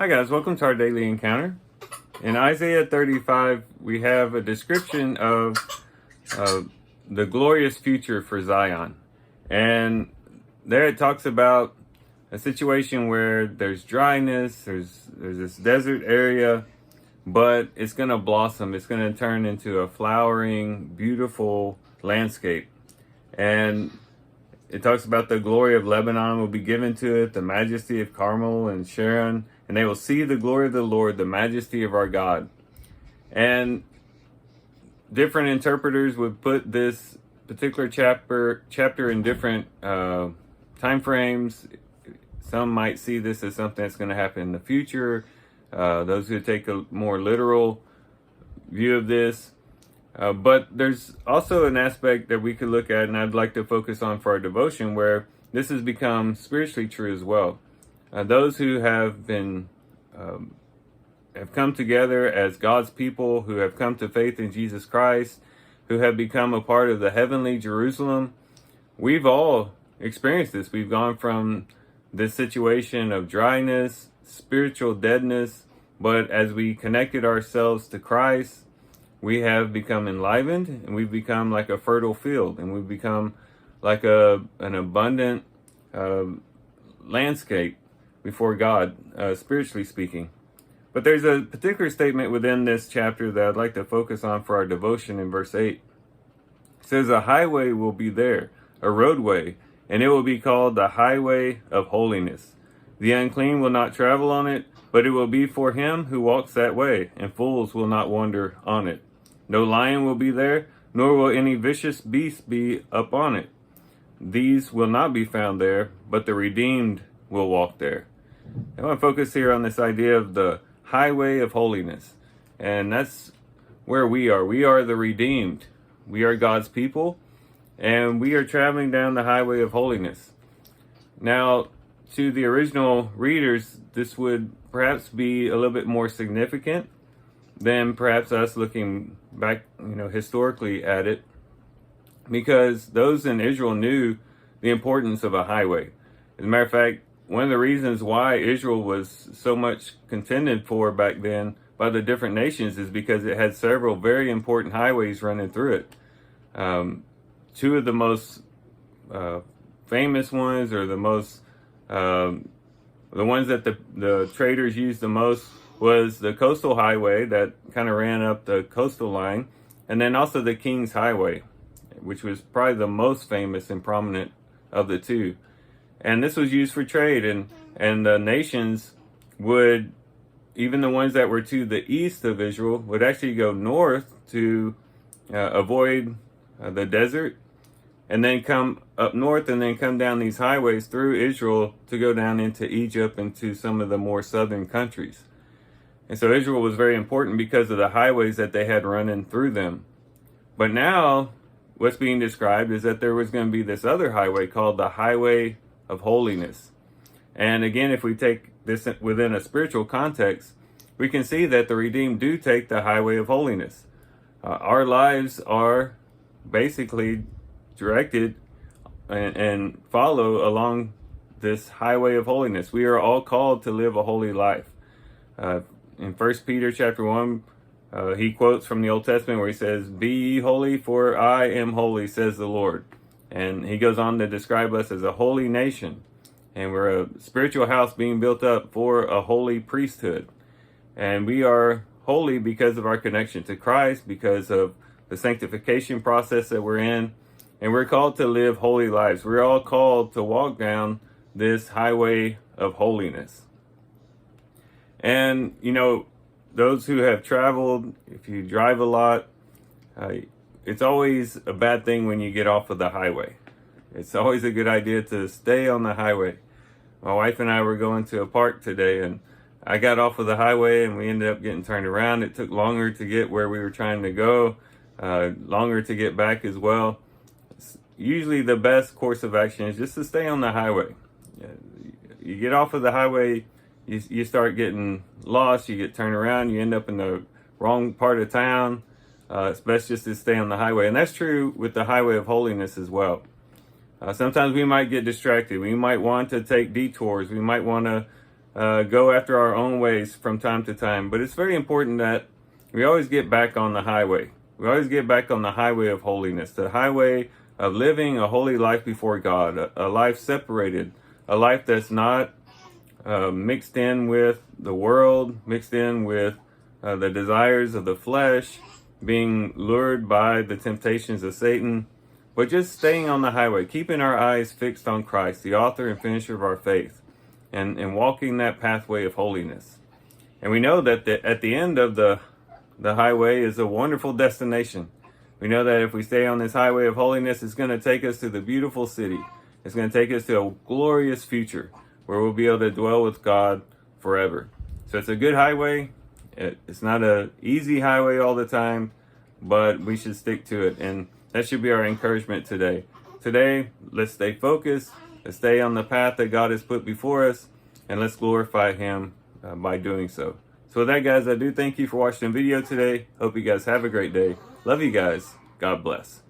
Hi guys, welcome to our daily encounter. In Isaiah 35, we have a description of the glorious future for Zion. And there it talks about a situation where there's dryness, there's this desert area, but it's going to blossom. It's going to turn into a flowering, beautiful landscape. And it talks about the glory of Lebanon will be given to it, the majesty of Carmel and Sharon, and they will see the glory of the Lord, the majesty of our God. And different interpreters would put this particular chapter in different time frames. Some might see this as something that's going to happen in the future. Those who take a more literal view of this. But there's also an aspect that we could look at, and I'd like to focus on for our devotion, where this has become spiritually true as well. Those who have been have come together as God's people, who have come to faith in Jesus Christ, who have become a part of the heavenly Jerusalem, we've all experienced this. We've gone from this situation of dryness, spiritual deadness, but as we connected ourselves to Christ, we have become enlivened, and we've become like a fertile field, and we've become like an abundant landscape before God, spiritually speaking. But there's a particular statement within this chapter that I'd like to focus on for our devotion in verse 8. It says, "A highway will be there, a roadway, and it will be called the highway of holiness. The unclean will not travel on it, but it will be for him who walks that way, and fools will not wander on it. No lion will be there, nor will any vicious beast be up on it. These will not be found there, but the redeemed will walk there." I want to focus here on this idea of the highway of holiness. And that's where we are. We are the redeemed. We are God's people, and we are traveling down the highway of holiness. Now, to the original readers, this would perhaps be a little bit more significant than perhaps us looking back, historically at it, because those in Israel knew the importance of a highway. As a matter of fact, one of the reasons why Israel was so much contended for back then by the different nations is because it had several very important highways running through it. Two of the most famous ones, or the ones that the traders used the most, was the coastal highway that kind of ran up the coastal line, and then also the King's Highway, which was probably the most famous and prominent of the two. And this was used for trade, and the nations would, even the ones that were to the east of Israel, would actually go north to avoid the desert, and then come up north and then come down these highways through Israel to go down into Egypt and to some of the more southern countries. And so Israel was very important because of the highways that they had running through them. But now what's being described is that there was going to be this other highway called the highway of holiness. And again, if we take this within a spiritual context, we can see that the redeemed do take the highway of holiness. Our lives are basically directed and follow along this highway of holiness. We are all called to live a holy life. In 1 Peter chapter 1, he quotes from the Old Testament where he says, "Be ye holy, for I am holy, says the Lord." And he goes on to describe us as a holy nation. And we're a spiritual house being built up for a holy priesthood. And we are holy because of our connection to Christ, because of the sanctification process that we're in. And we're called to live holy lives. We're all called to walk down this highway of holiness. And, those who have traveled, if you drive a lot, it's always a bad thing when you get off of the highway. It's always a good idea to stay on the highway. My wife and I were going to a park today, and I got off of the highway and we ended up getting turned around. It took longer to get where we were trying to go, longer to get back as well. Usually the best course of action is just to stay on the highway. You get off of the highway, you start getting lost, you get turned around, you end up in the wrong part of town. It's best just to stay on the highway. And that's true with the highway of holiness as well. Sometimes we might get distracted. We might want to take detours. We might want to go after our own ways from time to time. But it's very important that we always get back on the highway. We always get back on the highway of holiness, the highway of living a holy life before God, a life separated, a life that's not mixed in with the world, mixed in with the desires of the flesh, being lured by the temptations of Satan, but just staying on the highway, keeping our eyes fixed on Christ, the author and finisher of our faith, and walking that pathway of holiness. And we know that at the end of the highway is a wonderful destination. We know that if we stay on this highway of holiness, it's going to take us to the beautiful city. It's going to take us to a glorious future where we'll be able to dwell with God forever. So it's a good highway. It's not an easy highway all the time, but we should stick to it. And that should be our encouragement today. Today, let's stay focused. Let's stay on the path that God has put before us, and let's glorify Him by doing so. So with that, guys, I do thank you for watching the video today. Hope you guys have a great day. Love you guys. God bless.